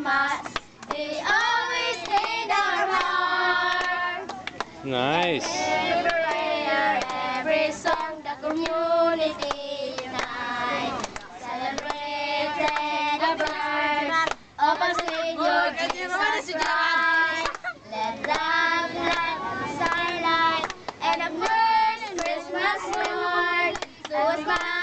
Christmas is always in our hearts. Nice. Every prayer, every song, the community unites. Celebrate the birth of our Savior Jesus Christ. Let love light the starlight and a burning Christmas morn. So smile.